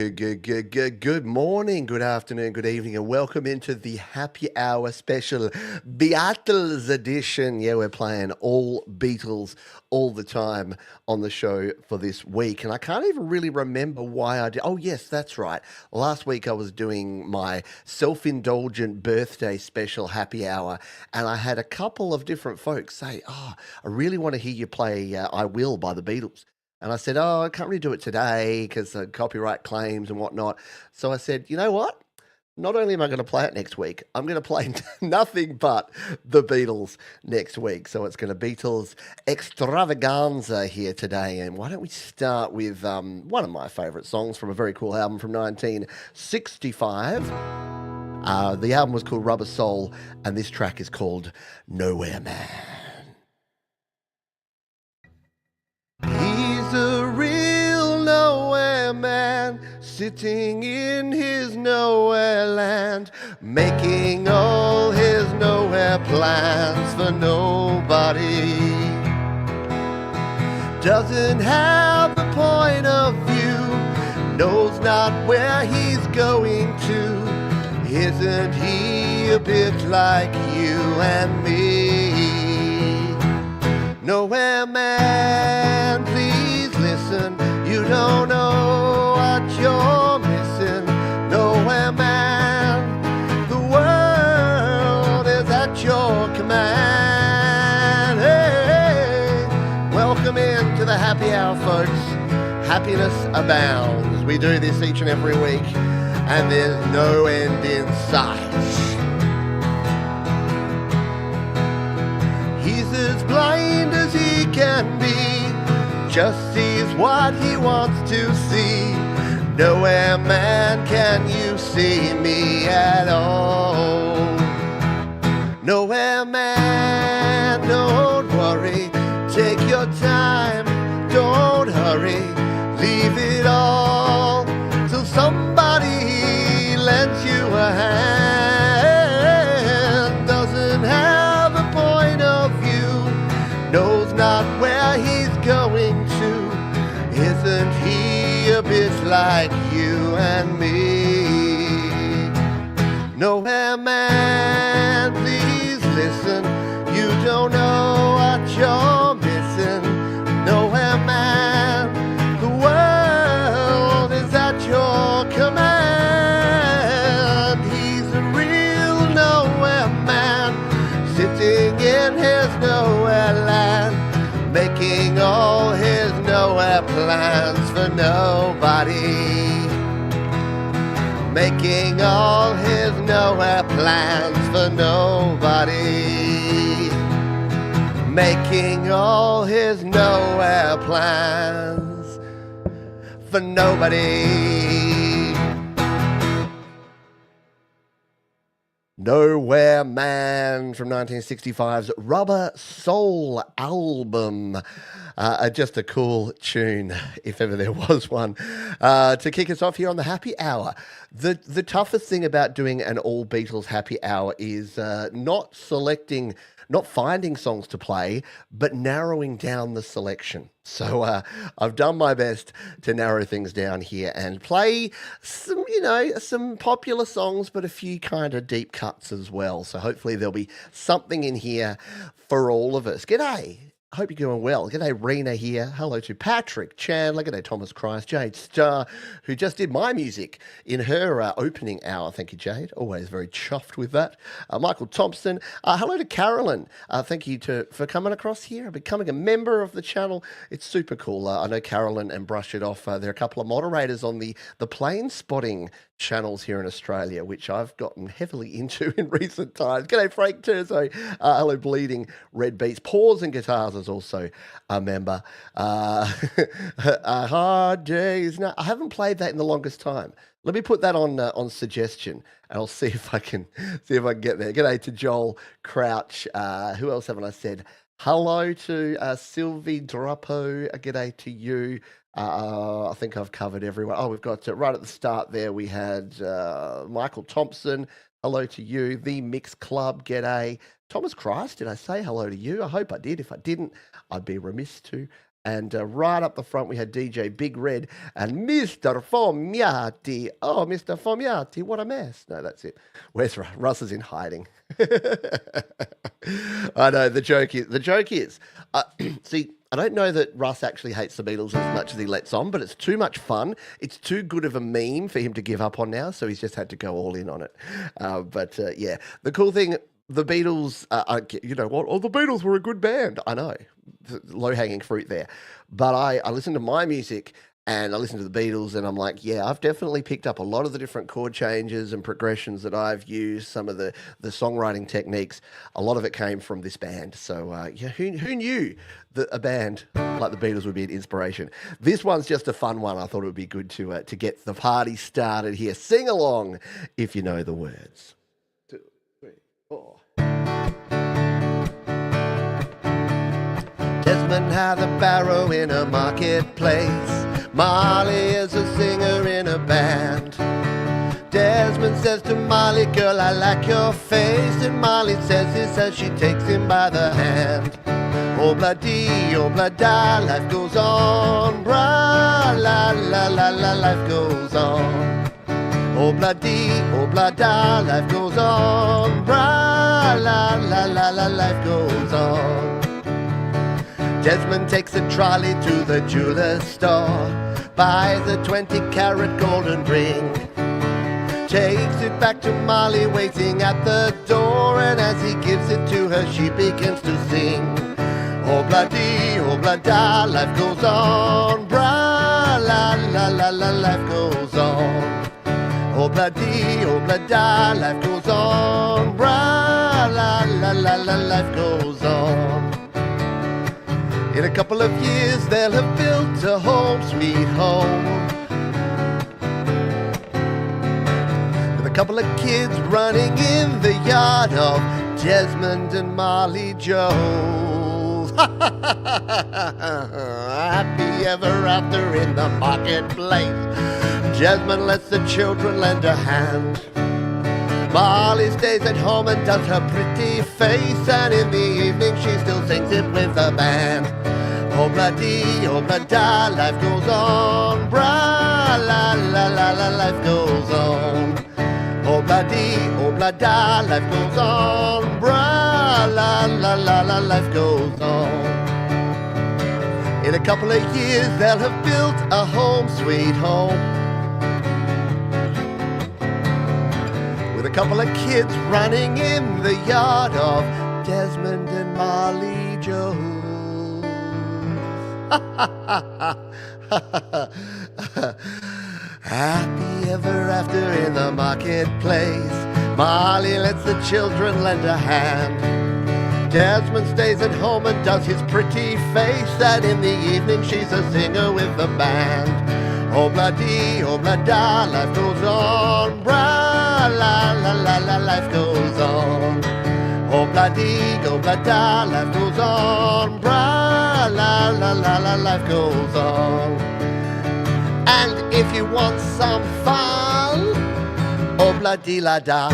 Good morning, good afternoon, good evening, and welcome into the happy hour special Beatles edition. Yeah, we're playing all Beatles all the time on the show for this week. And I can't even really remember why I did. Oh, yes, that's right. Last week I was doing my self indulgent birthday special happy hour, and I had a couple of different folks say, "Oh, I really want to hear you play I Will by the Beatles." And I said, "Oh, I can't really do it today because of copyright claims and whatnot." So I said, "You know what? Not only am I going to play it next week, I'm going to play nothing but the Beatles next week." So it's going to Beatles extravaganza here today. And why don't we start with one of my favorite songs from a very cool album from 1965? The album was called Rubber Soul, and this track is called Nowhere Man. He's a real nowhere man, sitting in his nowhere land, making all his nowhere plans for nobody. Doesn't have a point of view, knows not where he's going to. Isn't he a bit like you and me? Nowhere man, please listen. You don't know what you're missing. Nowhere man, the world is at your command. Hey, welcome into the happy hour, folks. Happiness abounds. We do this each and every week, and there's no end in sight. He's as blind as he can be, just sees what he wants to see. Nowhere man, can you see me at all? Nowhere man, don't worry, take your time, don't hurry, leave it all till somebody lends you a hand. Doesn't have a point of view, knows not where he's going to. Isn't he a bit like you and me? Nowhere man, please listen. You don't know what you're missing. Nowhere man, the world is at your command. He's a real nowhere man, sitting in his nowhere land, making all his nowhere plans for nobody. Making all his nowhere plans for nobody. Making all his nowhere plans for nobody. Nowhere Man from 1965's Rubber Soul album. Just a cool tune, if ever there was one. To kick us off here on the Happy Hour. The toughest thing about doing an all Beatles Happy Hour is not finding songs to play, but narrowing down the selection. So I've done my best to narrow things down here and play some popular songs, but a few kind of deep cuts as well. So hopefully there'll be something in here for all of us. G'day. Hope you're doing well. G'day, Rena here. Hello to Patrick Chandler. G'day, Thomas Christ. Jade Starr, who just did my music in her opening hour. Thank you, Jade. Always very chuffed with that. Michael Thompson. Hello to Carolyn. Thank you for coming across here and becoming a member of the channel. It's super cool. I know Carolyn and Brush It Off. There are a couple of moderators on the plane spotting channels here in Australia, which I've gotten heavily into in recent times. G'day, Frank Terzo. Hello, Bleeding Red Beats. Paws and Guitars is also a member. Hard Days. No, I haven't played that in the longest time. Let me put that on suggestion, and I'll see if I can get there. G'day to Joel Crouch. Who else haven't I said? Hello to Sylvie Drapo. G'day to you. I think I've covered everyone. Oh, we've got right at the start there, we had Michael Thompson. Hello to you. The Mix Club. G'day. Thomas Christ, did I say hello to you? I hope I did. If I didn't, I'd be remiss to. And right up the front, we had DJ Big Red and Mr. Formiati. Oh, Mr. Formiati, what a mess. No, that's it. Where's Russ? Russ is in hiding. I know, the joke is, see, I don't know that Russ actually hates the Beatles as much as he lets on, but it's too much fun. It's too good of a meme for him to give up on now, so he's just had to go all in on it. But yeah, the cool thing, the Beatles, you know what? Oh, the Beatles were a good band. I know, low hanging fruit there. But I listen to my music and I listen to the Beatles, and I'm like, yeah, I've definitely picked up a lot of the different chord changes and progressions that I've used. Some of the songwriting techniques, a lot of it came from this band. So yeah, who knew that a band like the Beatles would be an inspiration? This one's just a fun one. I thought it would be good to get the party started here. Sing along if you know the words. 2, 3, 4. Desmond had a barrow in a marketplace. Molly is a singer in a band. Desmond says to Molly, girl, I like your face. And Molly says this as she takes him by the hand. Oh, bloody, oh, blada, life goes on. Bra, la, la, la, la, life goes on. Oh, bloody, oh, blada, life goes on. Bra, la, la, la, la, life goes on. Desmond takes a trolley to the jeweler's store, buys a 20-carat golden ring, takes it back to Molly waiting at the door, and as he gives it to her, she begins to sing. Oh, bloody, oh, blada, life goes on. Bra, la, la, la, la, life goes on. Oh, bloody, oh, blada, life goes on. Bra, la, la, la, la, life goes on. In a couple of years, they'll have built a home, sweet home, with a couple of kids running in the yard of Desmond and Molly Jones. Happy ever after in the marketplace. Desmond lets the children lend a hand. Molly stays at home and does her pretty face, and in the evening she still sings it with the band. Oh, bloody, oh, blada, life goes on. Bra, la, la, la, la, life goes on. Oh, bloody, oh, blada, life goes on. Bra, la, la, la, la, life goes on. In a couple of years they'll have built a home, sweet home, with a couple of kids running in the yard of Desmond and Molly Jones. Happy ever after in the marketplace. Molly lets the children lend a hand. Desmond stays at home and does his pretty face, and in the evening she's a singer with the band. Oh, bloody, oh, blada, life goes on. Bra, la, la, la, la, life goes on. Oh, bloody, oh, blada, life goes on. Bra, la, la, la, la, life goes on. And if you want some fun, oh, bloody, la, da.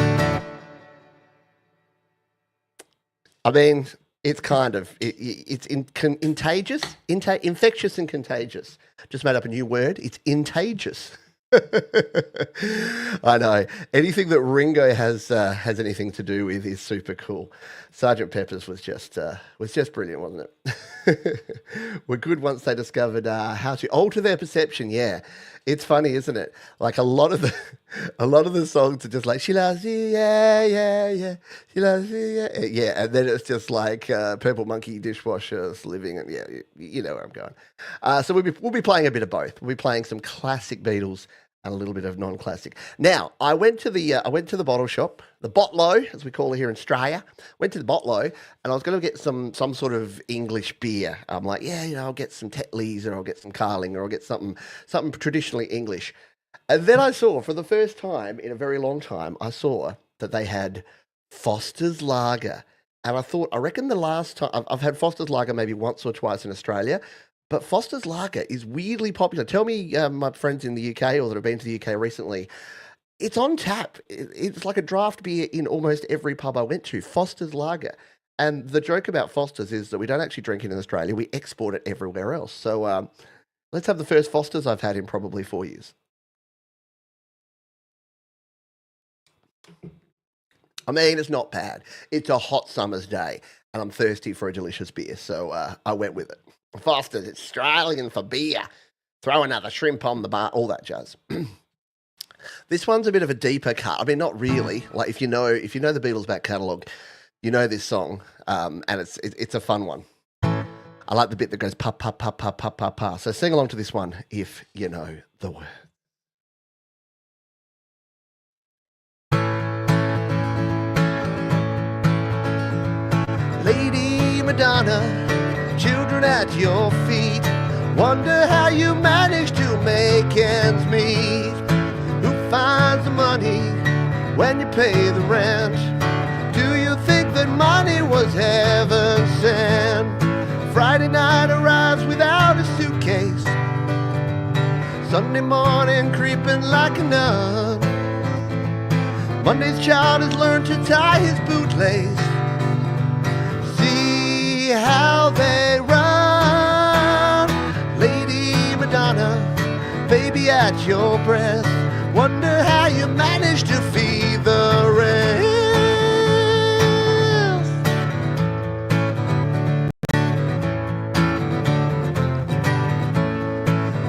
I mean, it's kind of, it's contagious, infectious and contagious. Just made up a new word. It's intagious. I know. Anything that Ringo has anything to do with is super cool. Sergeant Pepper's was just brilliant, wasn't it? Were good once they discovered how to alter their perception. Yeah, it's funny, isn't it? Like a lot of the songs are just like she loves you, yeah, yeah, yeah, she loves you, yeah, yeah, and then it's just like Purple Monkey Dishwasher Living, and yeah, you know where I'm going. So we'll be playing a bit of both. We'll be playing some classic Beatles and a little bit of non-classic. Now, I went to the bottle shop, the Botlo, as we call it here in Australia. Went to the Botlo, and I was going to get some sort of English beer. I'm like, yeah, you know, I'll get some Tetleys, or I'll get some Carling, or I'll get something traditionally English. And then I saw, for the first time in a very long time, I saw that they had Foster's Lager. And I thought, I reckon the last time, I've had Foster's Lager maybe once or twice in Australia, but Foster's Lager is weirdly popular. Tell me, my friends in the UK or that have been to the UK recently, it's on tap. It's like a draft beer in almost every pub I went to. Foster's Lager. And the joke about Foster's is that we don't actually drink it in Australia; we export it everywhere else. So let's have the first Foster's I've had in probably 4 years. I mean, it's not bad. It's a hot summer's day, and I'm thirsty for a delicious beer, so I went with it. Foster's Australian for beer. Throw another shrimp on the bar, all that jazz. This one's a bit of a deeper cut. I mean, not really. Like if you know the Beatles back catalogue, you know this song, and it's a fun one. I like the bit that goes pa pa pa pa pa pa pa. So sing along to this one if you know the word. Lady Madonna, children at your feet, wonder how you manage to make ends meet. Who finds the money when you pay the rent? Do you think that money was heaven sent? Friday night arrives without a suitcase, Sunday morning creeping like a nun. Monday's child has learned to tie his bootlace. See how they run. Lady Madonna, baby at your breast, wonder how you manage to feed the rest.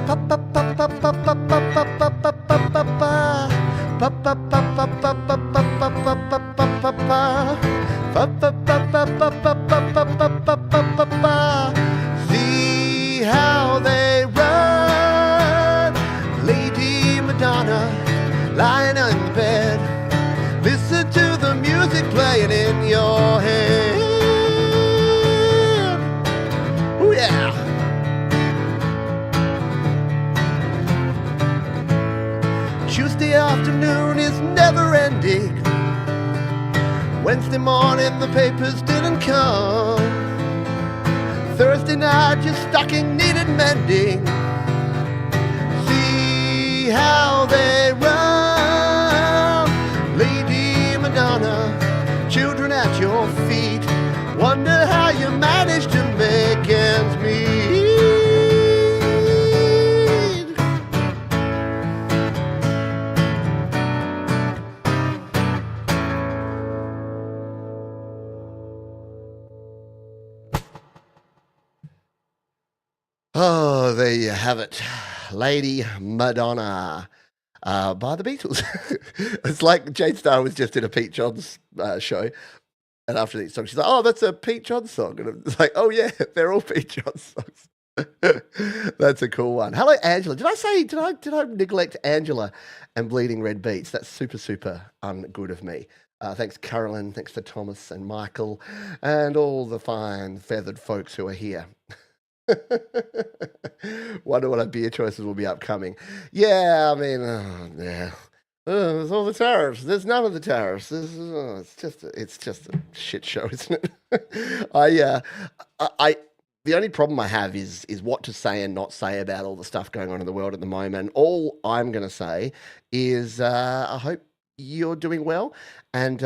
Pa pa pa pa pa pa pa pa pa pa pa pa pa. Pa pa pa pa pa pa pa pa pa pa pa pa. Pa pa pa pa pa pa pa pa pa pa pa. See how they run. Lady Madonna, lying on the bed, listen to the music playing in your head. Oh yeah. Tuesday afternoon is never ending. Wednesday morning the papers didn't come. Thursday night your stocking needed mending. See how they run. Lady Madonna, children at your feet, wonder how you manage to make ends meet. Oh, there you have it. Lady Madonna by the Beatles. It's like Jane Starr was just in a Pete Johns show. And after the song, she's like, "Oh, that's a Pete Johns song." And it's like, "Oh yeah, they're all Pete Johns songs." That's a cool one. Hello, Angela. Did I neglect Angela and Bleeding Red Beats? That's super ungood of me. Thanks, Carolyn. Thanks to Thomas and Michael and all the fine feathered folks who are here. Wonder what our beer choices will be upcoming. Yeah, I mean, yeah. There's all the tariffs. There's none of the tariffs. It's just a shit show, isn't it? The only problem I have is what to say and not say about all the stuff going on in the world at the moment. All I'm going to say is I hope you're doing well, and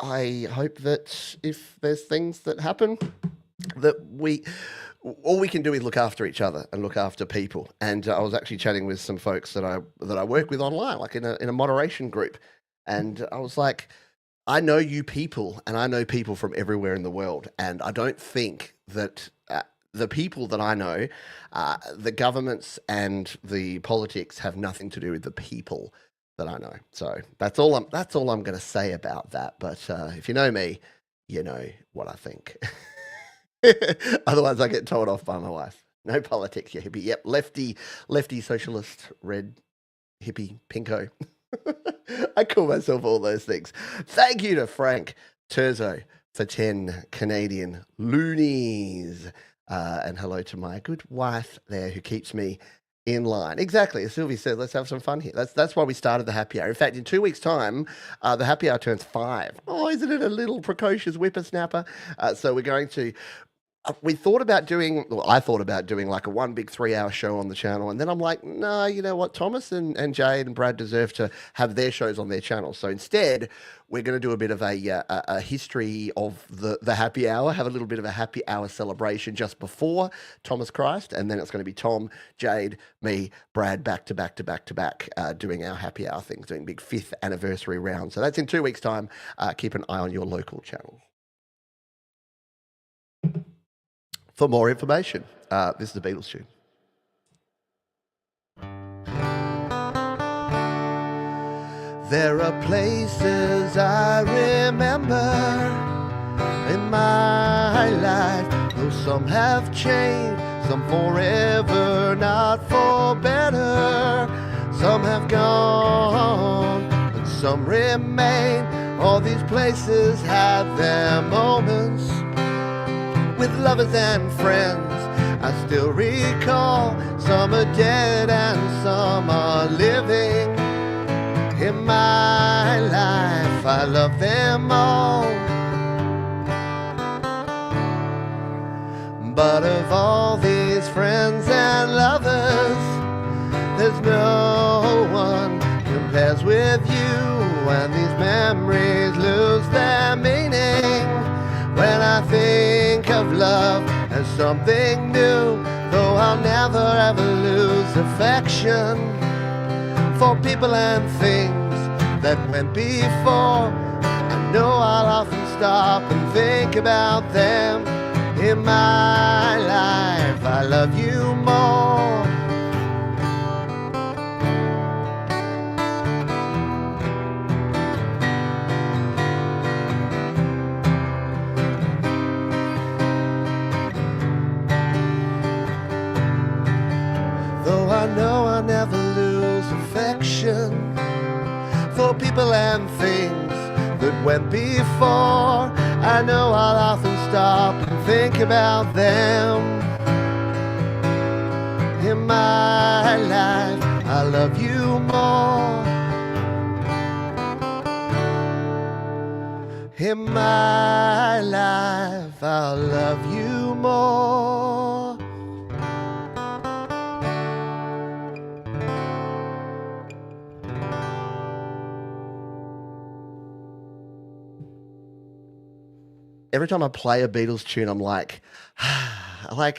I hope that if there's things that happen, that all we can do is look after each other and look after people. And I was actually chatting with some folks that I work with online, like in a moderation group, and I was like, I know you people, and I know people from everywhere in the world, and I don't think that the people that I know, the governments and the politics have nothing to do with the people that I know. So that's all I'm going to say about that. But if you know me, you know what I think. Otherwise, I get told off by my wife. No politics, you hippie. Yep, lefty socialist, red hippie, pinko. I call myself all those things. Thank you to Frank Terzo for 10 Canadian loonies. And hello to my good wife there who keeps me in line. Exactly. As Sylvie said, let's have some fun here. That's why we started the happy hour. In fact, in 2 weeks' time, the happy hour turns 5. Oh, isn't it a little precocious whippersnapper? So we're going to we thought about doing, well, I thought about doing like a one big 3 hour show on the channel. And then I'm like, no, you know what? Thomas and Jade and Brad deserve to have their shows on their channel. So instead, we're going to do a bit of a history of the happy hour, have a little bit of a happy hour celebration just before Thomas Christ. And then it's going to be Tom, Jade, me, Brad, back to back to back to back, doing our happy hour things, doing big 5th anniversary round. So that's in 2 weeks' time. Keep an eye on your local channel for more information. This is the Beatles tune. There are places I remember in my life, though some have changed, some forever, not for better. Some have gone, and some remain. All these places have their moments with lovers and friends. I still recall some are dead and some are living. In my life, I love them all. But of all these friends and lovers, there's no one compares with you. And these memories lose their meaning when I think of love as something new. Though I'll never ever lose affection for people and things that went before. I know I'll often stop and think about them. In my life, I love you more. Though I know I'll never lose affection for people and things that went before. I know I'll often stop and think about them. In my life, I love you more. In my life, I'll love you more. Every time I play a Beatles tune, I'm like,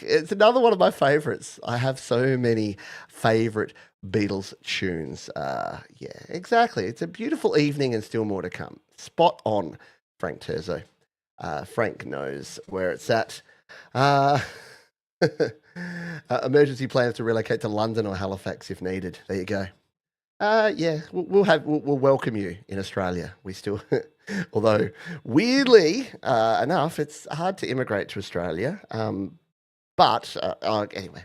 it's another one of my favorites. I have so many favorite Beatles tunes. Yeah, exactly. It's a beautiful evening and still more to come. Spot on, Frank Terzo. Frank knows where it's at. Emergency plans to relocate to London or Halifax if needed. There you go. Yeah, we'll welcome you in Australia. We still, although weirdly enough, it's hard to immigrate to Australia. But anyway,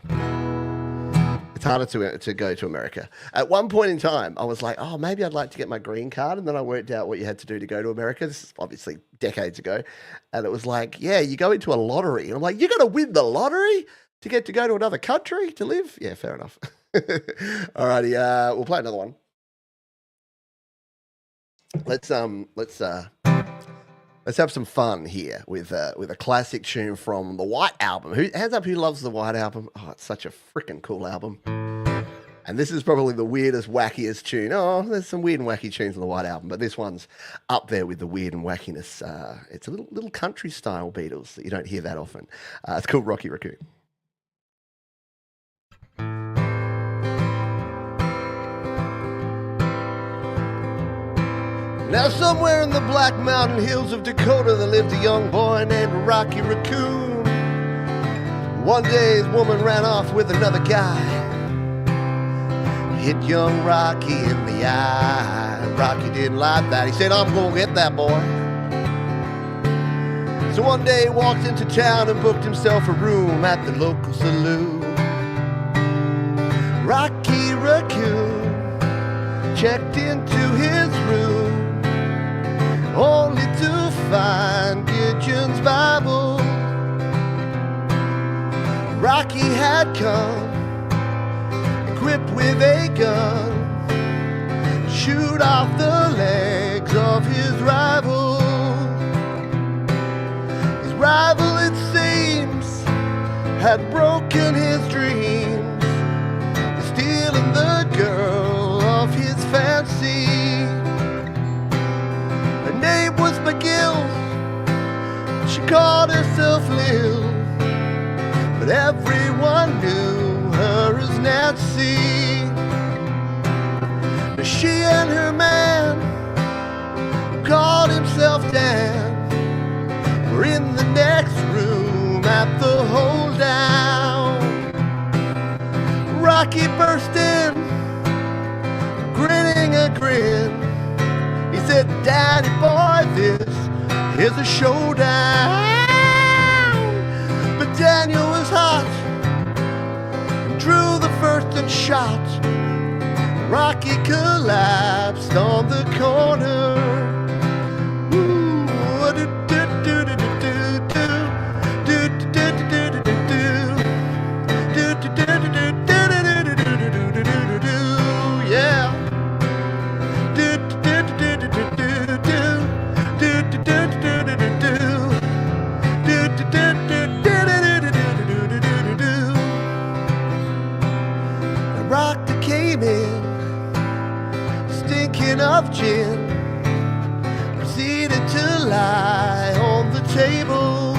it's harder to go to America. At one point in time, I was like, oh, maybe I'd like to get my green card, and then I worked out what you had to do to go to America. This is obviously decades ago, and it was like, yeah, you go into a lottery, and I'm like, you got to win the lottery to get to go to another country to live? Yeah, fair enough. Alrighty, we'll play another one. Let's have some fun here with a classic tune from the White Album. Hands up who loves the White Album? Oh, it's such a freaking cool album. And this is probably the weirdest, wackiest tune. Oh, there's some weird and wacky tunes on the White Album, but this one's up there with the weird and wackiness. It's a little country style Beatles that you don't hear that often. It's called Rocky Raccoon. Now somewhere in the Black Mountain Hills of Dakota there lived a young boy named Rocky Raccoon. One day his woman ran off with another guy, hit young Rocky in the eye. Rocky didn't like that. He said, I'm gonna get that boy. So one day he walked into town and booked himself a room at the local saloon. Rocky Raccoon checked into his room, only to find Gideon's Bible. Rocky had come equipped with a gun, shoot off the legs of his rival. His rival, it seems, had broken his dreams, stealing the girl of his fancy. Her name was McGill, she called herself Lil, but everyone knew her as Nancy. She and her man, who called himself Dan, were in the next room at the hold down. Rocky burst in, grinning a grin. He said, "Daddy boy, this is a showdown." But Daniel was hot, drew the first and shot. Rocky collapsed on the corner. Yeah. Rocky came in, stinking of gin, proceeded to lie on the table.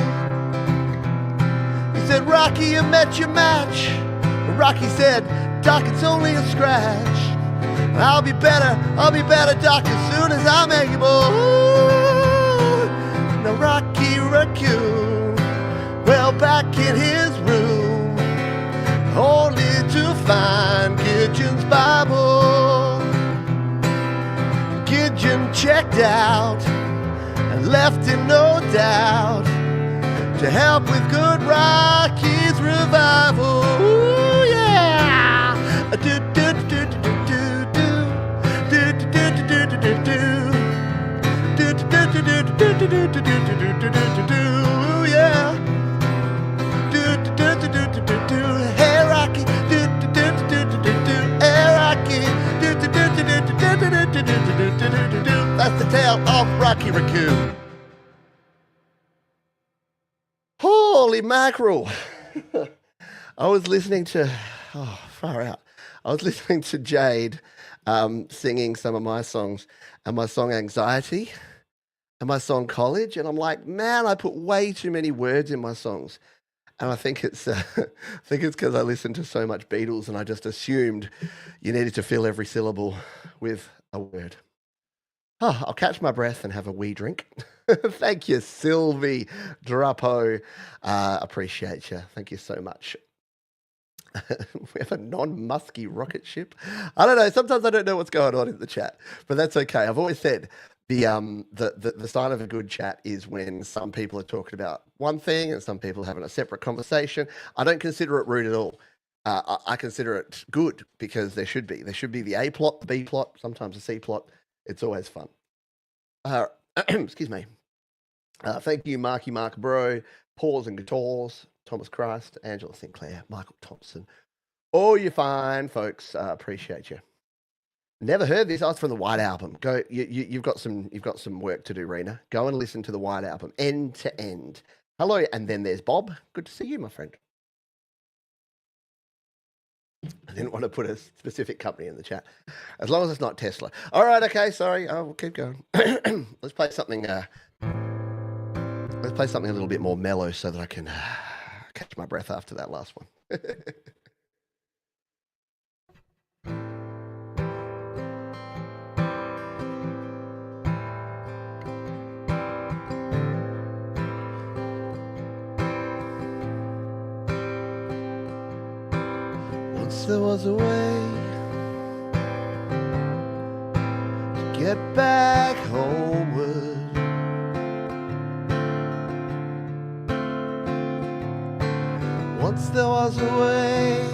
He said, "Rocky, you met your match." Rocky said, "Doc, it's only a scratch. I'll be better, Doc, as soon as I'm able." Ooh. Now Rocky Raccoon, well, back in his room, only to find Gidgeon's Bible. Gidgeon checked out and left in no doubt to help with good Rocky's revival. Ooh, yeah. Do, do, do, do, do, do. Do, do, do, do, do, do, do. Do, do, do, do, do, do, do, do, do, do, do, do. Ooh, yeah. Do, do, do, do, do, do, do, do. Hey, Rocky. Do, do, do, do, do, do, do. Hey, Rocky. Do, do, do, do, do, do, do, do, do, do, do, do. That's the tale of Rocky Raccoon. Holy mackerel. I was listening to, far out. I was listening to Jade singing some of my songs, and my song Anxiety and my song College. And I'm like, man, I put way too many words in my songs. And I think it's because I listened to so much Beatles and I just assumed you needed to fill every syllable with a word. Oh, I'll catch my breath and have a wee drink. Thank you, Sylvie Drapo. Appreciate you. Thank you so much. We have a non-musky rocket ship. I don't know. Sometimes I don't know what's going on in the chat, but that's okay. I've always said the sign of a good chat is when some people are talking about one thing and some people are having a separate conversation. I don't consider it rude at all. I consider it good because there should be. There should be the A plot, the B plot, sometimes the C plot. It's always fun. Excuse me. Thank you, Marky Mark Bro, Paws and Guitars, Thomas Christ, Angela Sinclair, Michael Thompson. Oh, you're fine, folks. Appreciate you. Never heard this. Oh, it's from the White Album. Go. You've got some work to do, Rena. Go and listen to the White Album, end to end. Hello, and then there's Bob. Good to see you, my friend. I didn't want to put a specific company in the chat, as long as it's not Tesla. All right, okay. Sorry, I'll keep going. Let's play something. Let's play something a little bit more mellow, so that I can catch my breath after that last one. Once there was a way to get back homeward. Once there was a way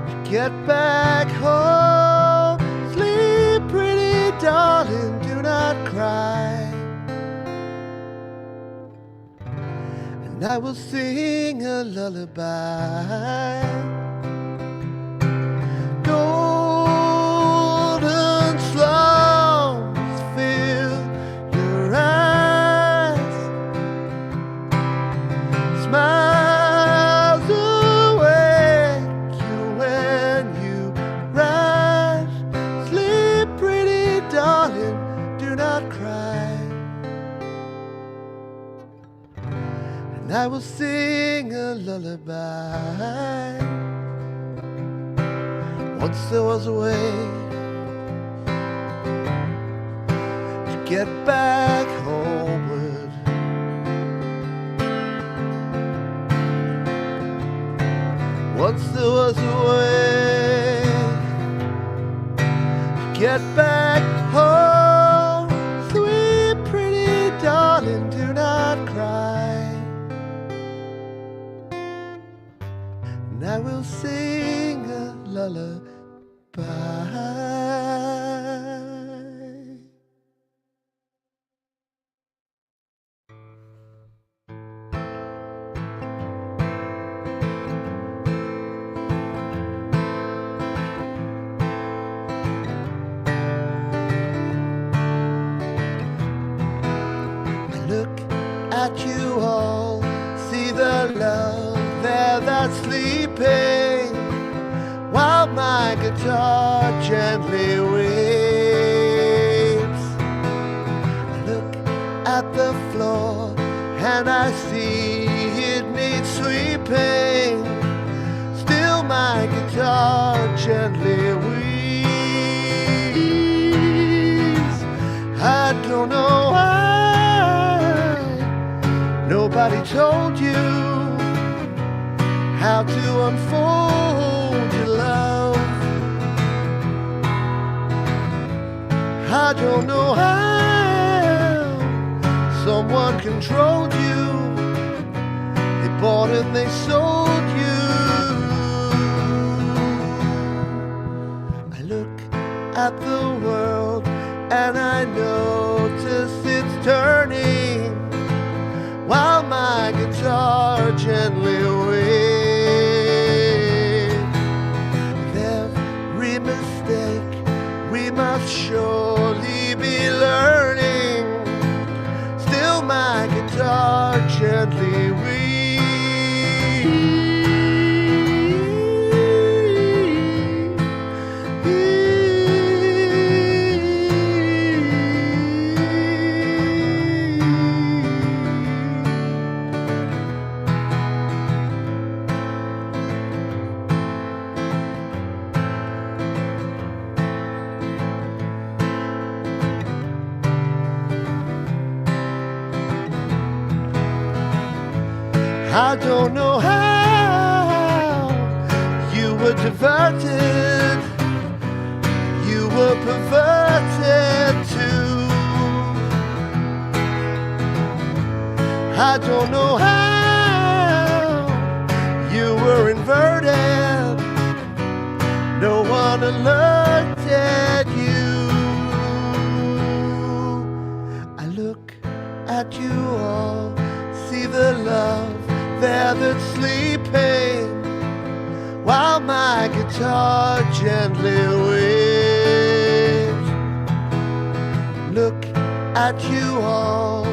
to get back home. Sleep, pretty darling, do not cry. And I will sing a lullaby. Golden slums fill your eyes. I will sing a lullaby. Once there was a way to get back homeward. Once there was a way to get back home. Sweet pretty darling, do not cry. And I will sing a lullaby. Look at you all, see the love there that's sleeping, while my guitar gently weeps. I look at the floor and I see it needs sweeping, still my guitar gently weeps. I don't know why nobody told you how to unfold your love. I don't know how someone controlled you. They bought and they sold you. I look at the world and I notice it's turning, while my guitar gently waves. With every mistake we must surely be learning, still my guitar gently weeps. I don't know how you were diverted, you were perverted too. I don't know how you were inverted, no one alerted you. I look at you all, see the love there that's sleeping, while my guitar gently waves. Look at you all,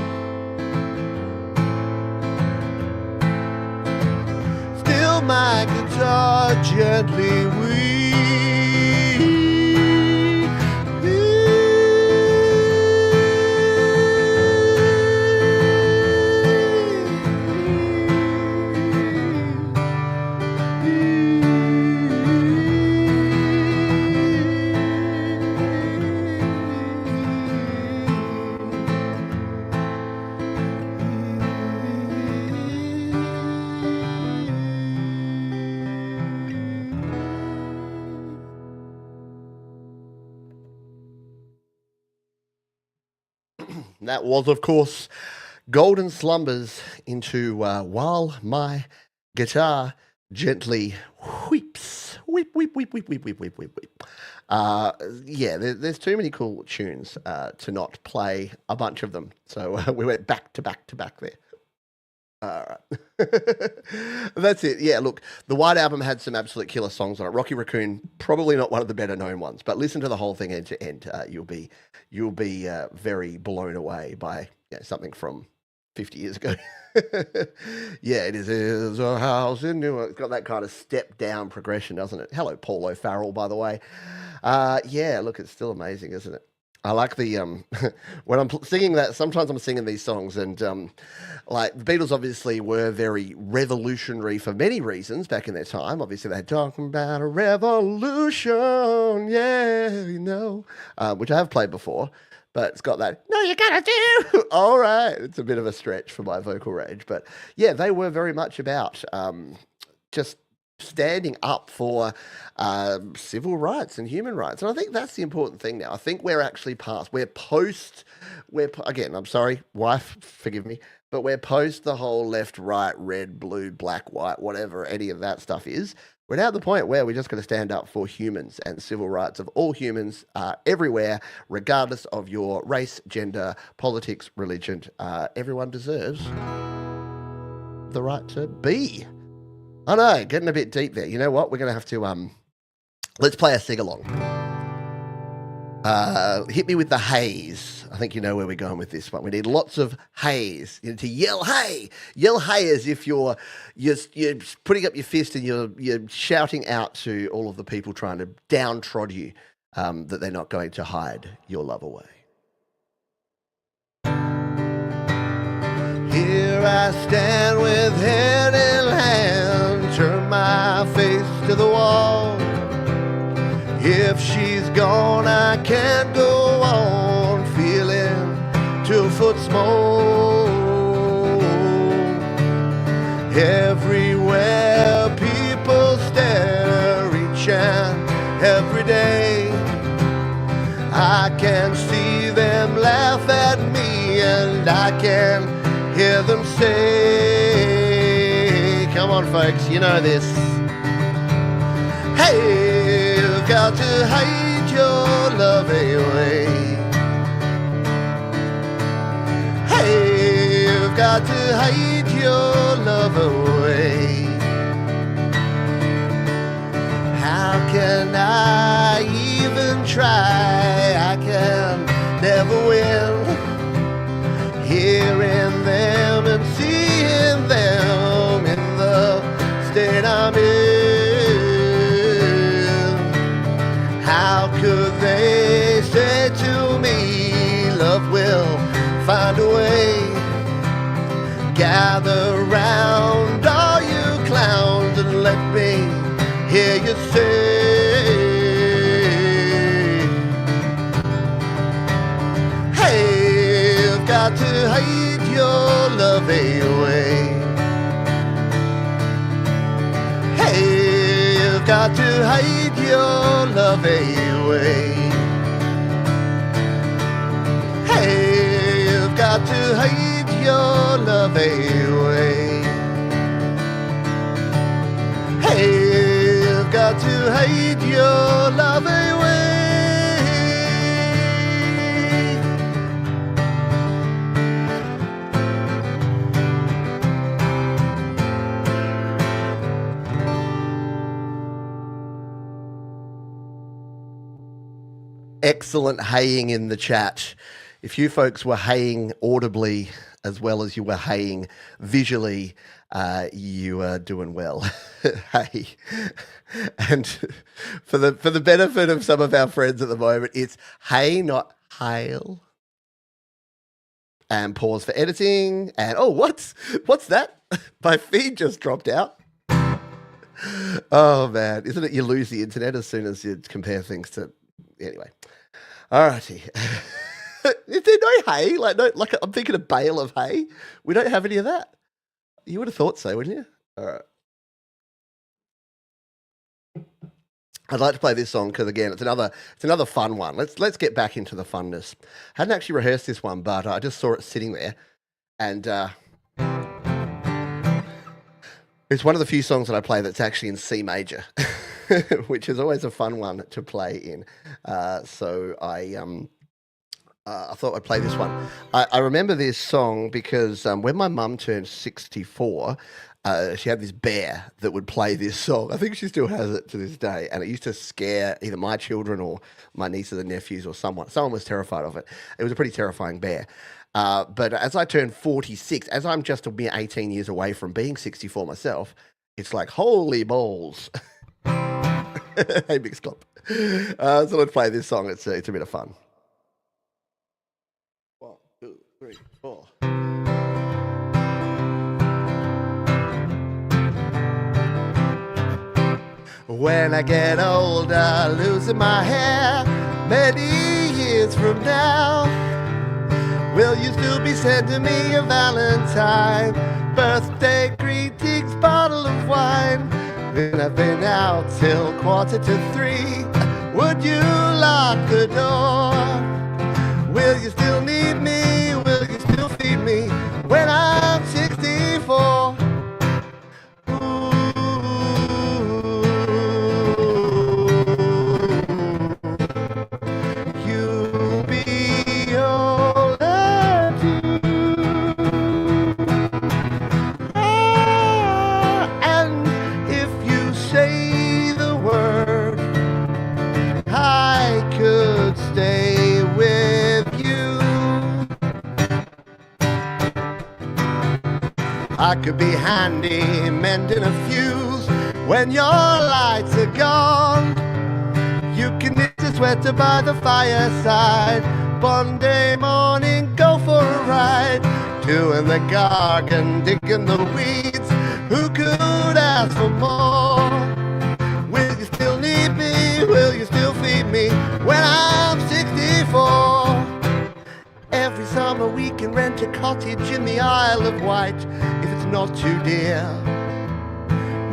still my guitar gently weeps. That was, of course, Golden Slumbers into While My Guitar Gently Weeps. Weep, weep, weep, weep, weep, weep, weep, weep, weep. Yeah, there's too many cool tunes to not play a bunch of them. So we went back to back to back there. All right. That's it. Yeah, look, the White Album had some absolute killer songs on it. Rocky Raccoon, probably not one of the better known ones, but listen to the whole thing end to end. You'll be very blown away by something from 50 years ago. Yeah, it is a house in New York. It's got that kind of step down progression, doesn't it? Hello, Paul O'Farrell, by the way. Yeah, look, it's still amazing, isn't it? I like the when I'm singing that. Sometimes I'm singing these songs, and like the Beatles obviously were very revolutionary for many reasons back in their time. Obviously, they're talking about a revolution, yeah, which I have played before, but it's got that. No, you gotta do. All right, it's a bit of a stretch for my vocal range, but yeah, they were very much about just standing up for civil rights and human rights. And I think that's the important thing now. I think we're actually past, again, I'm sorry, wife, forgive me, but we're post the whole left, right, red, blue, black, white, whatever any of that stuff is. We're now at the point where we're just going to stand up for humans and civil rights of all humans everywhere, regardless of your race, gender, politics, religion. Everyone deserves the right to be. I know, getting a bit deep there. You know what? We're going to have to, let's play a sing-along. Hit me with the haze. I think you know where we're going with this one. We need lots of haze. You need to yell hey. Yell hey as if you're putting up your fist and you're shouting out to all of the people trying to downtrod you that they're not going to hide your love away. Here I stand with head in hand, turn my face to the wall. If she's gone, I can't go on, feeling 2 foot small. Everywhere people stare each and every day. I can see them laugh at me and I can hear them say, come on folks, you know this. Hey, you've got to hide your love away. Hey, you've got to hide your love away. How can I even try? I can never win. Hearing them and seeing them in the state I'm in. How could they say to me, love will find a way? Gather round all you clowns and let me hear you say, hey, you've got to hide your love away. Hey, you've got to hide your love away. Hey, you've got to hide your love away. Hey, you've got to hide your love away. Excellent haying in the chat. If you folks were haying audibly as well as you were haying visually, you are doing well. Hey. And for the benefit of some of our friends at the moment, it's hey, not hail. And pause for editing. And oh, what's that? My feed just dropped out. Oh man, isn't it? You lose the internet as soon as you compare things to. Anyway, all righty. Is there no hay? Like I'm thinking a bale of hay. We don't have any of that. You would have thought so, wouldn't you? All right. I'd like to play this song because again, it's another fun one. Let's get back into the funness. Hadn't actually rehearsed this one, but I just saw it sitting there, and it's one of the few songs that I play that's actually in C major, which is always a fun one to play in. So I thought I'd play this one. I remember this song because when my mum turned 64, she had this bear that would play this song. I think she still has it to this day, and it used to scare either my children or my nieces and nephews or someone. Someone was terrified of it. It was a pretty terrifying bear. But as I turned 46, as I'm just a mere 18 years away from being 64 myself, it's like, holy balls. Hey, Big Scott. So let's play this song. It's a bit of fun. 3, 4. When I get older, losing my hair, many years from now, will you still be sending me a Valentine? Birthday greetings, bottle of wine. Then I've been out till 2:45. Would you lock the door? Will you still need me? Will you still feed me when I'm 64? I could be handy mending a fuse when your lights are gone. You can knit a sweater by the fireside. Monday morning, go for a ride. Doing the garden, digging the weeds. Who could ask for more? Will you still need me? Will you still feed me when I'm 64? Every summer we can rent a cottage in the Isle of Wight. If it's not too dear,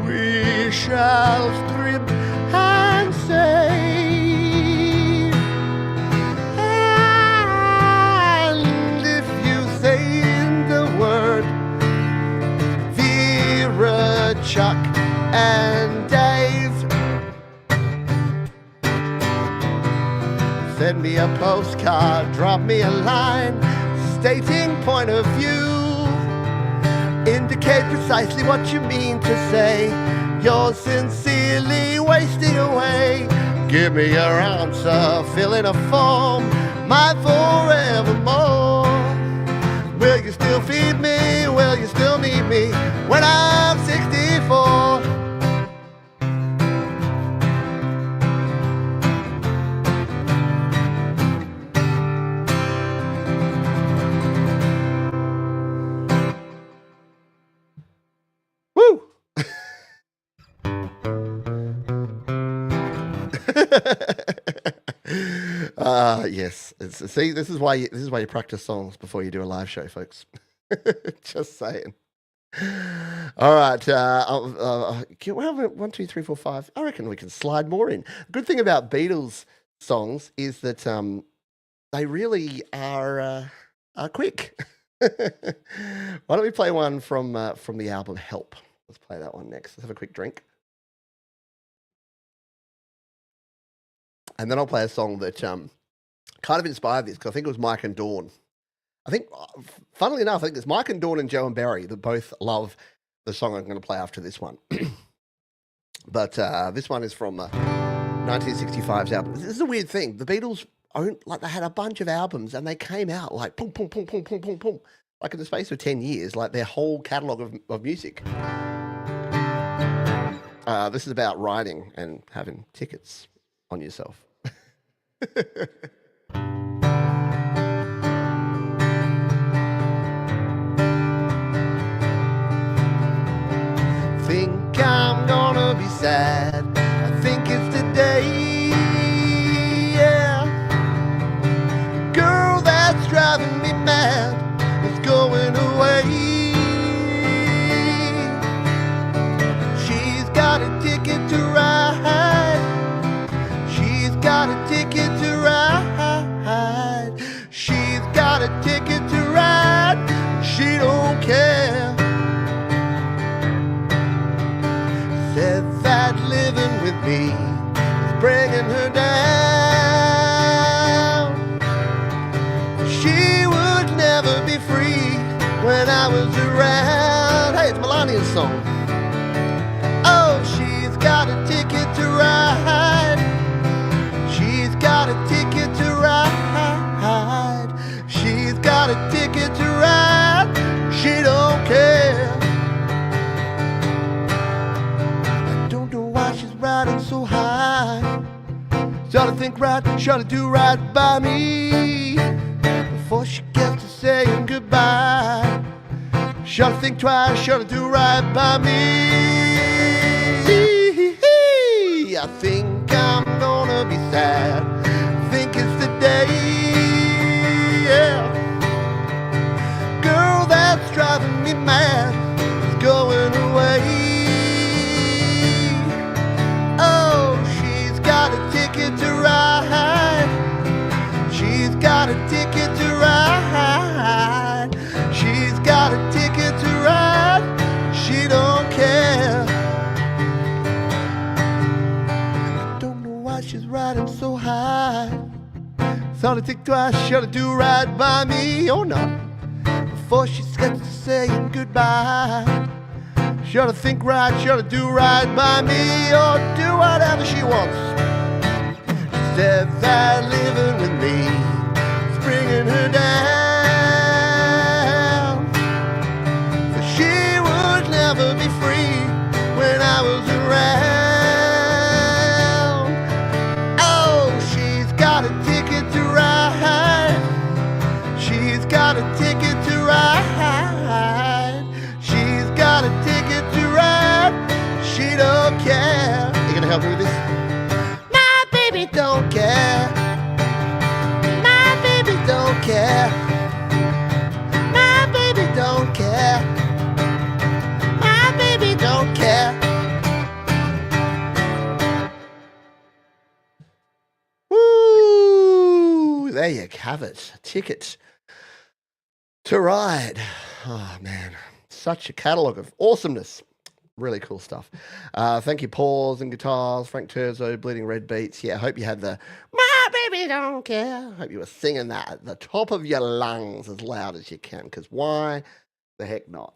we shall strip and save. And if you say the word Vera, Chuck and Dave, send me a postcard, drop me a line, stating point of view. Indicate precisely what you mean to say. You're sincerely wasting away. Give me your answer, fill in a form, my forevermore. Will you still feed me? Will you still need me when I'm 64? Yes. See, this is why you practice songs before you do a live show, folks. Just saying. All right. Can we have 1, 2, 3, 4, 5? I reckon we can slide more in. The good thing about Beatles songs is that they really are quick. Why don't we play one from the album Help? Let's play that one next. Let's have a quick drink. And then I'll play a song that kind of inspired this, because I think it was Mike and Dawn. I think, funnily enough, I think it's Mike and Dawn and Joe and Barry that both love the song I'm going to play after this one. But this one is from 1965's album. This is a weird thing. The Beatles they had a bunch of albums and they came out like boom, boom, boom, boom, boom, boom, boom. Like in the space of 10 years, like their whole catalogue of music. This is about writing and having tickets on yourself. Think I'm gonna be sad. I think it's today. Yeah. Girl that's driving me mad is going away. She's got a ticket to ride. She's got a ticket to ride. She's got a ticket to ride. She don't care. Said that living with me is bringing her down. She would never be free when I was around. Hey, it's Melania's song. Oh, she's got a ticket to ride. She's got a ticket to ride. She's got a ticket to ride. She don't care. I don't know why she's riding so high. She ought to think right, she ought to do right by me before she gets to saying goodbye. Should think twice, should do right by me. I think I'm gonna be sad. Think it's the day, yeah. Girl that's driving me mad is going away. Oh, she's got a ticket to ride. She's got a ticket to ride. She's got a ticket to ride. She don't care. I don't know why she's riding so high. Thought I'd think twice, should I do right by me or not? Before she gets to saying goodbye. Should I think right, should I do right by me or do whatever she wants? She said that living with me is bringing her down. For she would never be free when I was around. Oh, she's got a ticket to ride. She's got a ticket to ride. She's got a ticket to ride. She don't care. You gonna help me with this? My baby don't care. My baby don't care. My baby don't care. My baby don't care. Woo! There you have it. Ticket to ride. Oh man, such a catalogue of awesomeness. Really cool stuff. Thank you, Paws and Guitars, Frank Terzo, Bleeding Red Beats. Yeah, I hope you had the "My Baby Don't Care." Hope you were singing that at the top of your lungs as loud as you can, because why the heck not?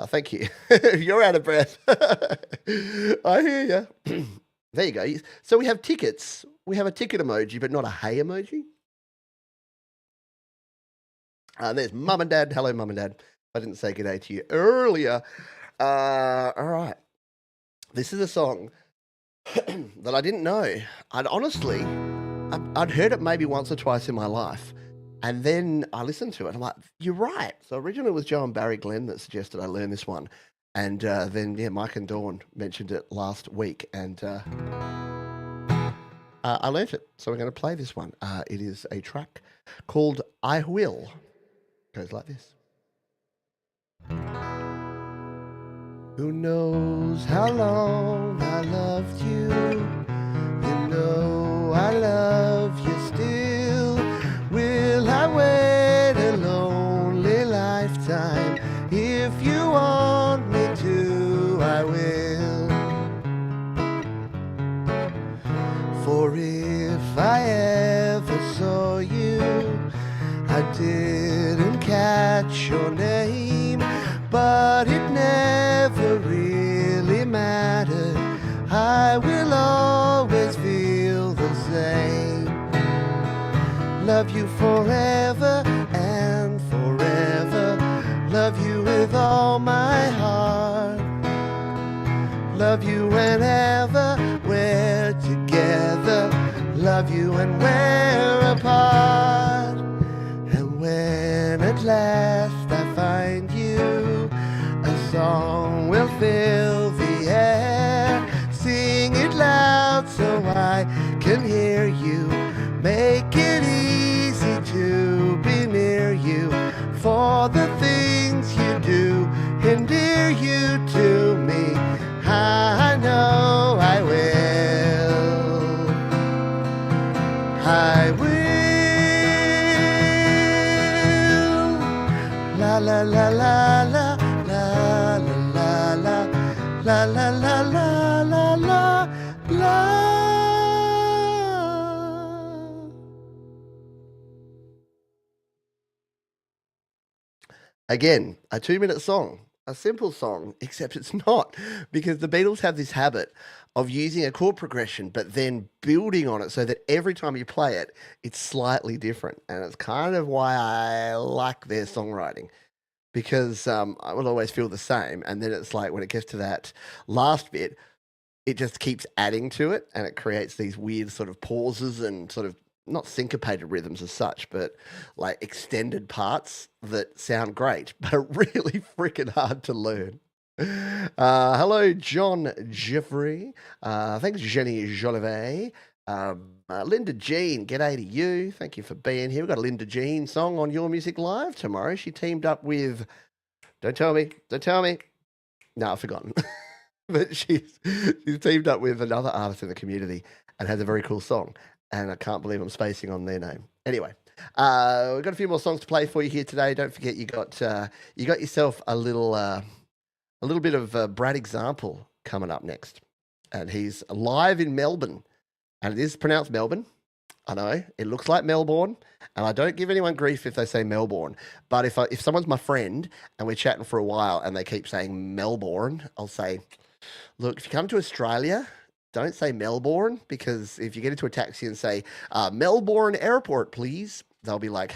Thank you. You're out of breath. I hear you. There you go. So we have tickets. We have a ticket emoji, but not a hey emoji. There's Mum and Dad. Hello, Mum and Dad. I didn't say good day to you earlier. All right. This is a song that I didn't know. I'd heard it maybe once or twice in my life. And then I listened to it. I'm like, you're right. So originally it was Joe and Barry Glenn that suggested I learn this one. And then, yeah, Mike and Dawn mentioned it last week. And I learnt it. So we're going to play this one. It is a track called I Will. Goes like this. Who knows how long I loved you? You know I love you still. Will I wait a lonely lifetime? If you want me to, I will. For if I ever saw you, I didn't catch your name, but it never really mattered. I will always feel the same. Love you forever and forever. Love you with all my heart. Love you whenever we're together. Love you when we're apart. And when at last I find you, a song will fill the air. Sing it loud so I can hear you. Make it easy to be near you. For the things you do endear you to me. I know I will. I will. La la la la la la la la la la la la la la la. Again, a 2-minute song, a simple song, except it's not, because the Beatles have this habit of using a chord progression, but then building on it so that every time you play it, it's slightly different. And it's kind of why I like their songwriting, because I will always feel the same. And then it's like when it gets to that last bit, it just keeps adding to it, and it creates these weird sort of pauses and sort of not syncopated rhythms as such, but like extended parts that sound great, but are really freaking hard to learn. Hello, John Jeffrey. Thanks, Jenny Jolivet. Linda Jean, g'day to you. Thank you for being here. We've got a Linda Jean song on Your Music Live tomorrow. She teamed up with, don't tell me. No, I've forgotten. But she's teamed up with another artist in the community and has a very cool song. And I can't believe I'm spacing on their name. Anyway, we've got a few more songs to play for you here today. Don't forget you got yourself a little bit of Brad Example coming up next, and he's live in Melbourne, and it is pronounced Melbourne. I know it looks like Melbourne, and I don't give anyone grief if they say Melbourne. But if someone's my friend and we're chatting for a while and they keep saying Melbourne, I'll say, look, if you come to Australia, don't say Melbourne, because if you get into a taxi and say Melbourne Airport, please, they'll be like,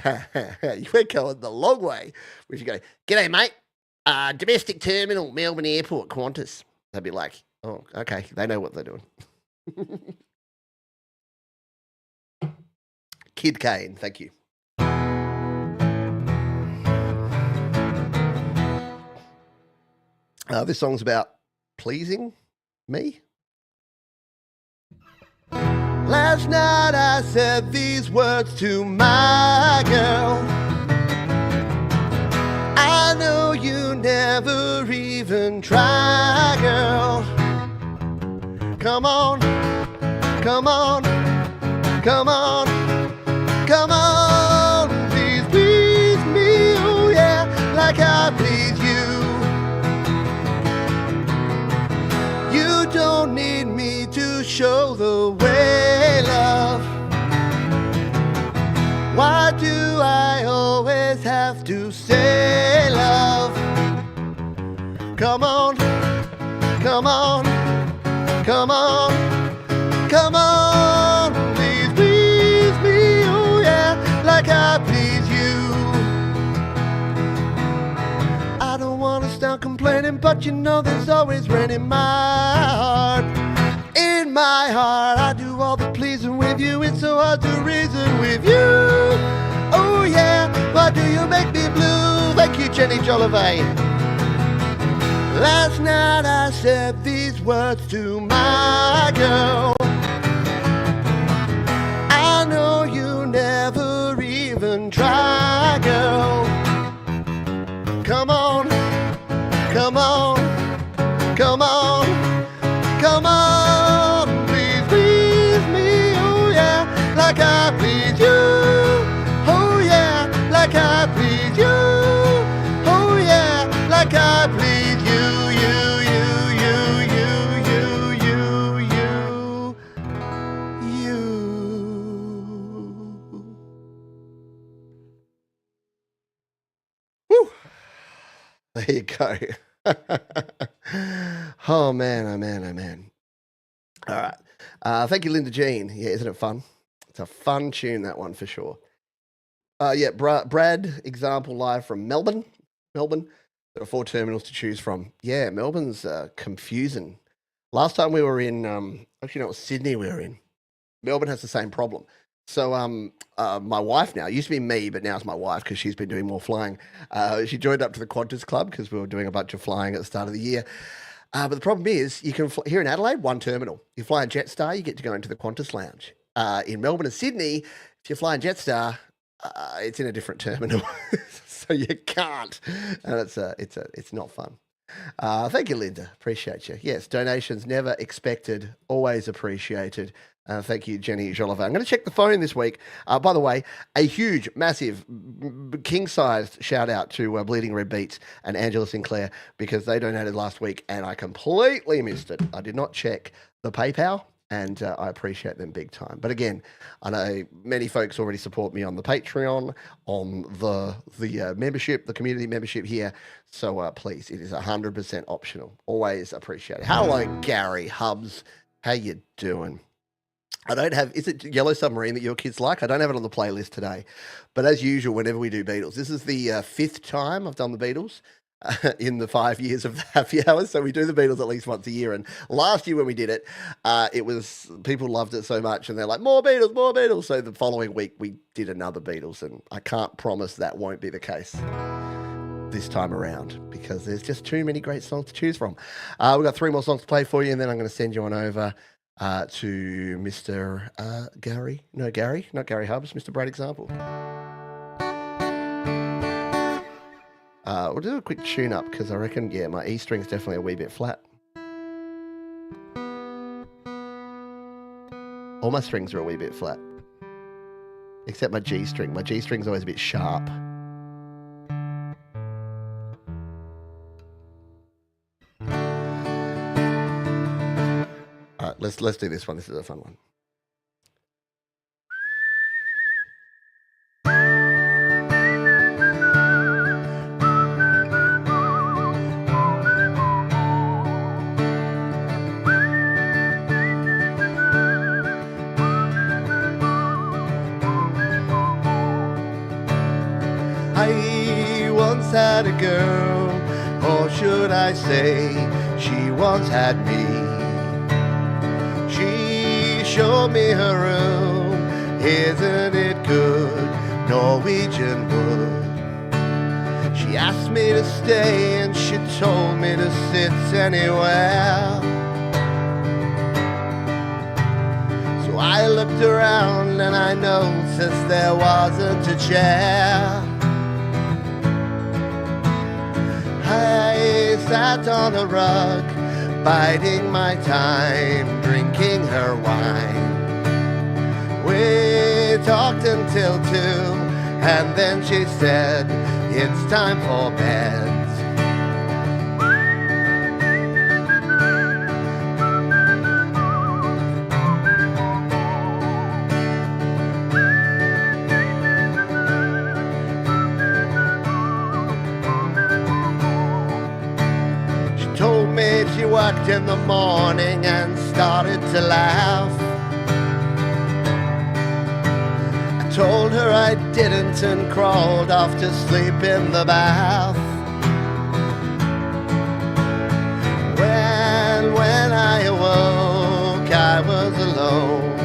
you're going the long way. If you go, g'day, mate, domestic terminal, Melbourne Airport, Qantas, they'll be like, oh, okay, they know what they're doing. Kid Kane, thank you. This song's about pleasing me. Last night I said these words to my girl. I know you never even try, girl. Come on, come on, come on, come on. Please please me, oh yeah, like I please you. You don't need me to show the way, love. Why do I always have to say love? Come on, come on, come on, come on. Please please me, oh yeah, like I please you. I don't wanna start complaining, but you know there's always rain in my heart. In my heart, I do all the pleasing with you. It's so hard to reason with you. Oh yeah, why do you make me blue? Thank you, Jenny Jolivet. Last night I said these words to my girl. I know you never even try, girl. Come on, come on, come on, come on. Please please me, oh yeah, like I please you. Oh yeah, like I please you. Oh yeah, like I please you. There you go. Oh man, oh man, oh man. All right. Thank you, Linda Jean. Yeah, isn't it fun? It's a fun tune, that one for sure. Yeah, Brad Example live from Melbourne. Melbourne. There are 4 terminals to choose from. Yeah, Melbourne's confusing. Last time we were in, actually no, it was Sydney we were in. Melbourne has the same problem. So my wife now, it used to be me, but now it's my wife because she's been doing more flying. She joined up to the Qantas Club because we were doing a bunch of flying at the start of the year. But the problem is, you can here in Adelaide, 1 terminal. You fly in Jetstar, you get to go into the Qantas Lounge. In Melbourne and Sydney, if you fly in Jetstar, it's in a different terminal, so you can't, and it's not fun. Thank you, Linda. Appreciate you. Yes, donations never expected, always appreciated. Thank you, Jenny Jolivet. I'm going to check the phone this week. By the way, a huge, massive, king-sized shout-out to Bleeding Red Beats and Angela Sinclair, because they donated last week, and I completely missed it. I did not check the PayPal, and I appreciate them big time. But again, I know many folks already support me on the Patreon, on the membership, the community membership here. So please, it is 100% optional. Always appreciate it. Hello, Gary Hubbs. How you doing? I don't have, is it Yellow Submarine that your kids like? I don't have it on the playlist today. But as usual, whenever we do Beatles, this is the 5th time I've done the Beatles. in the 5 years of the happy hour. So we do the Beatles at least once a year. And last year when we did it, it was people loved it so much, and they're like, more Beatles, more Beatles. So the following week we did another Beatles, and I can't promise that won't be the case this time around because there's just too many great songs to choose from. We've got 3 more songs to play for you, and then I'm going to send you on over to Mr. Gary. No, Gary, not Gary Hubbs, Mr. Brad Example. We'll do a quick tune up because I reckon, yeah, my E string's definitely a wee bit flat. All my strings are a wee bit flat, except my G string. My G string's always a bit sharp. All right, let's do this one. This is a fun one. I once had a girl, or should I say, she once had me. She showed me her room, isn't it good, Norwegian Wood. She asked me to stay and she told me to sit anywhere. So I looked around and I noticed there wasn't a chair. I sat on a rug, biding my time, drinking her wine. We talked until 2, and then she said, it's time for bed. She worked in the morning and started to laugh. I told her I didn't and crawled off to sleep in the bath. When I awoke, I was alone.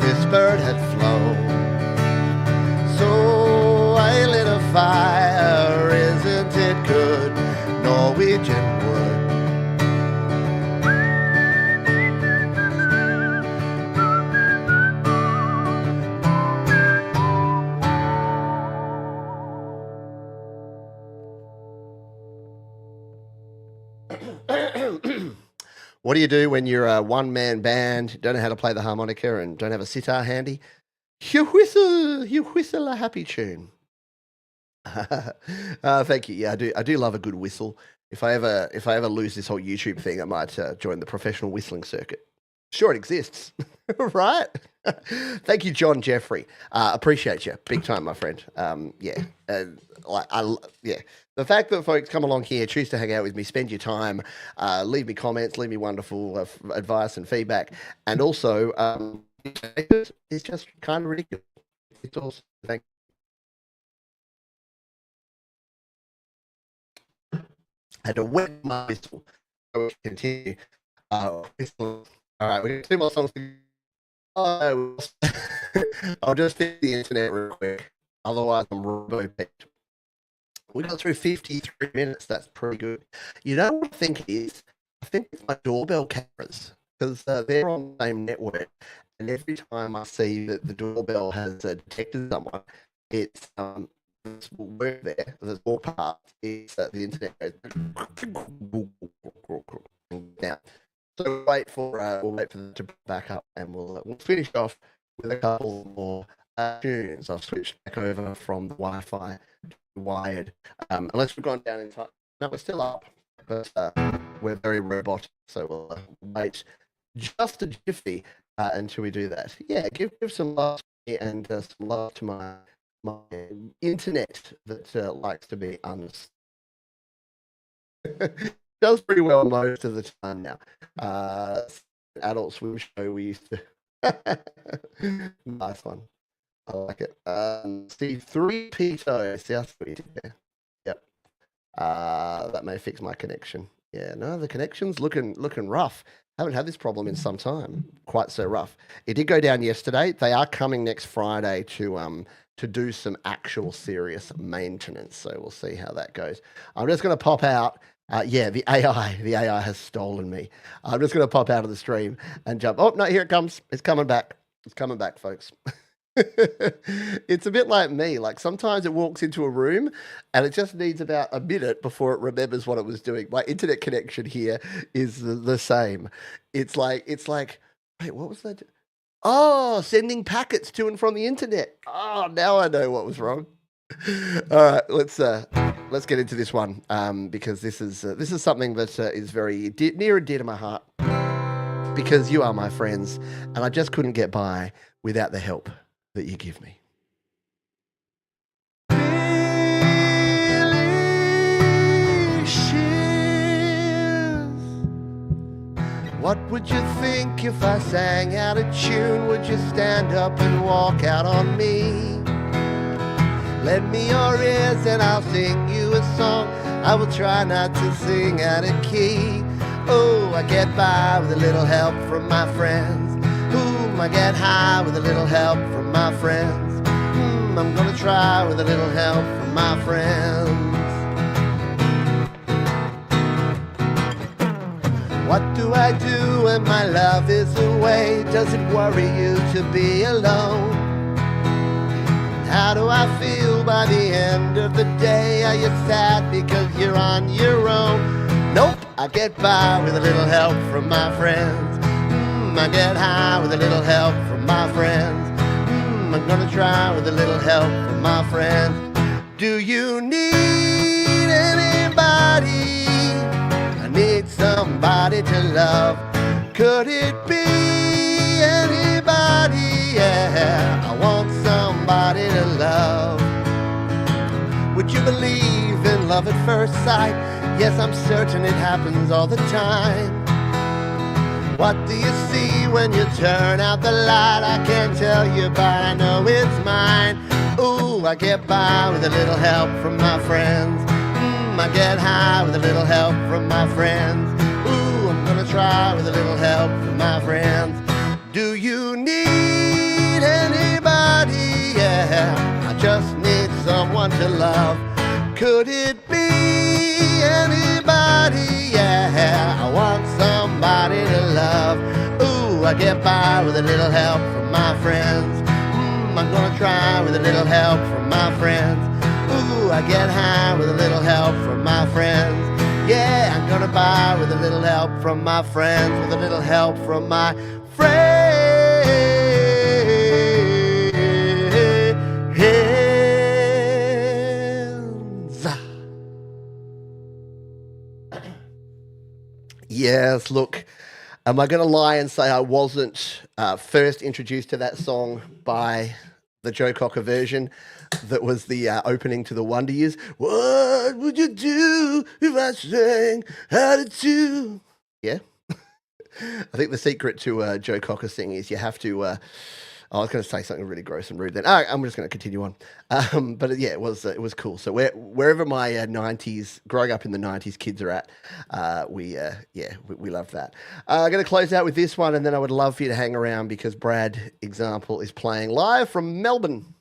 This bird had flown. So I lit a fire, isn't it good, Norwegian Wood. What do you do when you're a one-man band, don't know how to play the harmonica and don't have a sitar handy? You whistle a happy tune. Thank you. Yeah, I do love a good whistle. If I ever lose this whole YouTube thing, I might join the professional whistling circuit. Sure, it exists, right? Thank you, John Jeffrey. Appreciate you, big time, my friend. Yeah, yeah. The fact that folks come along here, choose to hang out with me, spend your time, leave me comments, leave me wonderful advice and feedback, and also it's just kind of ridiculous. It's also thank. I had to wet my whistle. So we continue. Whistle. All right, we got 2 more songs. Oh, I'll just fix the internet real quick. Otherwise, I'm robo-picked. We got through 53 minutes. That's pretty good. You know what I think it is? I think it's my doorbell cameras because they're on the same network. And every time I see that the doorbell has detected someone, it's work there. There's more parts. It's the internet goes down. So we'll wait for them to back up, and we'll finish off with a couple more tunes. I've switched back over from the Wi-Fi to wired. Unless we've gone down in time. No, we're still up, but we're very robotic. So we'll wait just a jiffy until we do that. Yeah, give some love to me and some love to my internet that likes to be honest. Does pretty well most of the time now. Adult Swim show we used to. Nice one. I like it. See, 3 Pito. See how sweet. Yeah. Yep. That may fix my connection. Yeah, no, the connection's looking rough. Haven't had this problem in some time. Quite so rough. It did go down yesterday. They are coming next Friday to do some actual serious maintenance. So we'll see how that goes. I'm just going to pop out. Yeah, the AI has stolen me. I'm just going to pop out of the stream and jump. Oh no, here it comes. It's coming back. It's coming back, folks. It's a bit like me. Like sometimes it walks into a room and it just needs about a minute before it remembers what it was doing. My internet connection here is the same. It's like, wait, what was that? Oh, sending packets to and from the internet. Oh, now I know what was wrong. All right, let's get into this one because this is something that is very near and dear to my heart because you are my friends and I just couldn't get by without the help that you give me. What would you think if I sang out of tune? Would you stand up and walk out on me? Lend me your ears and I'll sing you a song. I will try not to sing out of key. Oh, I get by with a little help from my friends. I get high with a little help from my friends. I'm gonna try with a little help from my friends. What do I do when my love is away? Does it worry you to be alone? How do I feel by the end of the day? Are you sad because you're on your own? Nope, I get by with a little help from my friends. I get high with a little help from my friends. I'm gonna try with a little help from my friends. Do you need anybody? I need somebody to love. Could it be anybody? Yeah, I want somebody to love. Would you believe in love at first sight? Yes, I'm certain it happens all the time. What do you see when you turn out the light? I can't tell you, but I know it's mine. Ooh, I get by with a little help from my friends. I get high with a little help from my friends. Ooh, I'm gonna try with a little help from my friends. Do you need anybody? Yeah, I just need someone to love. Could it be anybody? Yeah, I want somebody to love. Ooh, I get by with a little help from my friends. I'm gonna try with a little help from my friends. Ooh, I get high with a little help from my friends. Yeah, I'm gonna buy with a little help from my friends. With a little help from my friends. Yes, look, am I going to lie and say I wasn't first introduced to that song by the Joe Cocker version that was the opening to the Wonder Years? What would you do if I sang out of tune? Yeah. I think the secret to Joe Cocker singing is you have to... I was going to say something really gross and rude then. I'm just going to continue on. But yeah, it was cool. So wherever my 90s, growing up in the 90s kids are at, we love that. I'm going to close out with this one, and then I would love for you to hang around because Brad Example is playing live from Melbourne.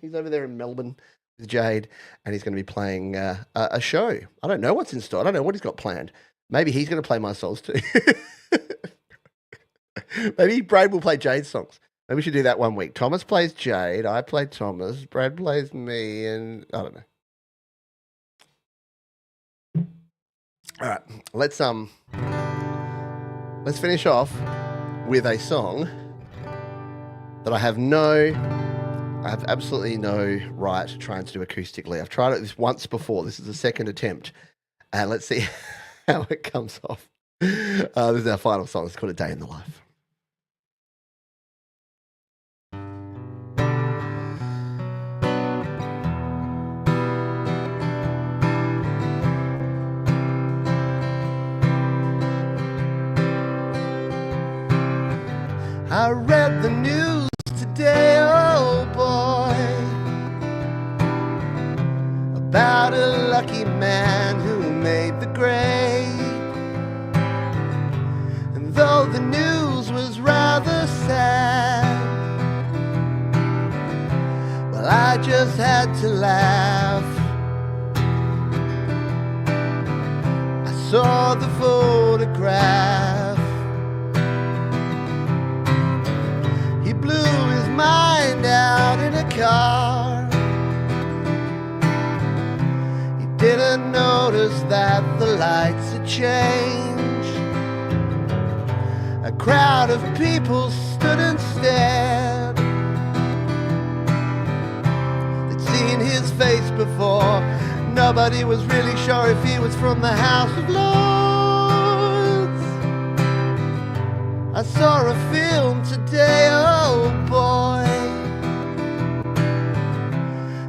He's over there in Melbourne with Jade, and he's going to be playing a show. I don't know what's in store. I don't know what he's got planned. Maybe he's going to play my songs too. Maybe Brad will play Jade's songs. Maybe we should do that one week. Thomas plays Jade, I play Thomas, Brad plays me, and I don't know. All right, let's finish off with a song that I have absolutely no right trying to do acoustically. I've tried it this once before. This is the second attempt, and let's see how it comes off. This is our final song. It's called A Day in the Life. I read the news today, oh boy, about about a lucky man who made the grade. And though the news was rather sad, well, I just had to laugh. I saw the photograph. He blew his mind out in a car. He didn't notice that the lights had changed. A crowd of people stood and stared. They'd seen his face before. Nobody was really sure if he was from the House of Lords. I saw a film today, oh boy.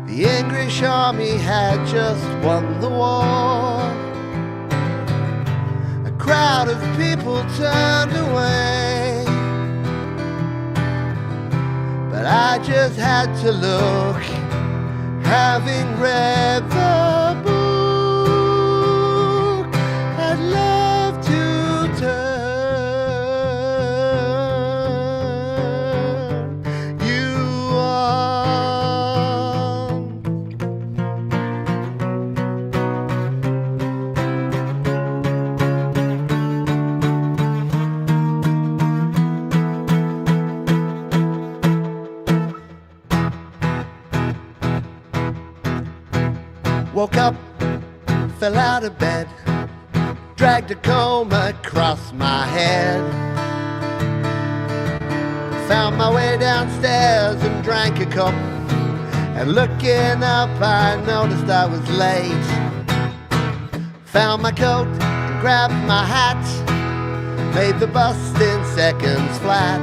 The English army had just won the war. A crowd of people turned away, but I just had to look, having read the book. I'd love to turn you on. Woke up, fell out of bed, dragged a comb across my head. Found my way downstairs and drank a cup. And looking up, I noticed I was late. Found my coat and grabbed my hat. Made the bus in seconds flat.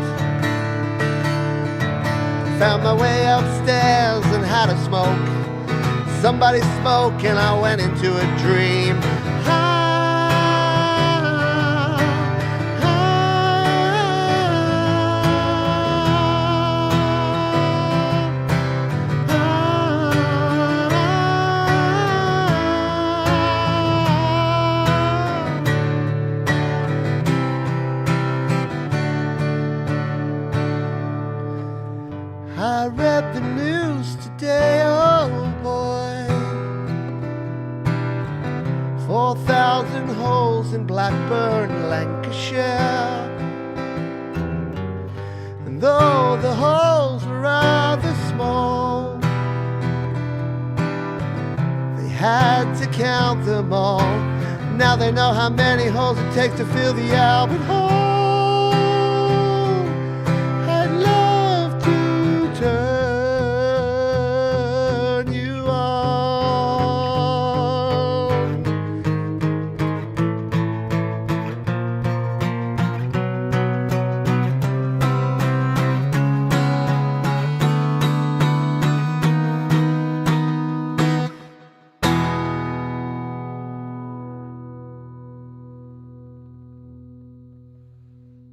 Found my way upstairs and had a smoke. Somebody spoke and I went into a dream. I read the news today, oh boy. 4,000 holes in Blackburn, Lancashire. And though the holes were rather small, they had to count them all. Now they know how many holes it takes to fill the Albert Hall. I'd love to turn you on.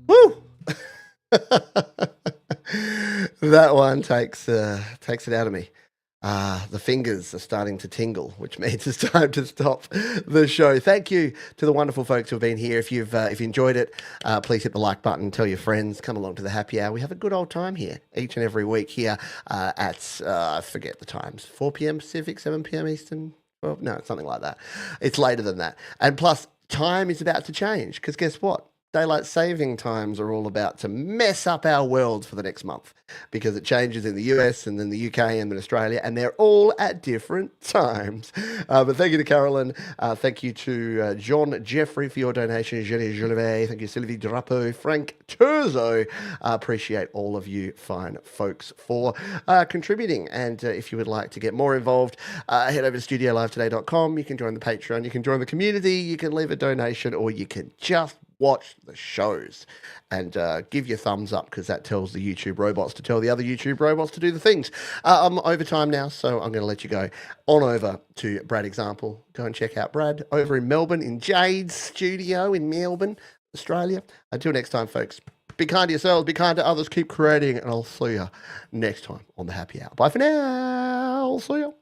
Woo! That one takes it out of me. The fingers are starting to tingle, which means it's time to stop the show. Thank you to the wonderful folks who have been here. If you enjoyed it, please hit the like button. Tell your friends. Come along to the happy hour. We have a good old time here each and every week here at I forget the times, 4 p.m. Pacific, 7 p.m. Eastern. Well, no, it's something like that. It's later than that. And plus, time is about to change because guess what? Daylight saving times are all about to mess up our worlds for the next month because it changes in the US and then the UK and then Australia, and they're all at different times. But thank you to Carolyn. Thank you to John Jeffrey for your donation. Jenny Jolivet. Thank you, Sylvie Drapeau. Frank Turzo. Appreciate all of you fine folks for contributing. And if you would like to get more involved, head over to studiolivetoday.com. You can join the Patreon. You can join the community. You can leave a donation, or you can just watch the shows and give your thumbs up because that tells the YouTube robots to tell the other YouTube robots to do the things. I'm over time now, so I'm going to let you go on over to Brad Example. Go and check out Brad over in Melbourne, in Jade's studio in Melbourne, Australia. Until next time, folks, be kind to yourselves, be kind to others, keep creating, and I'll see you next time on the Happy Hour. Bye for now. See you.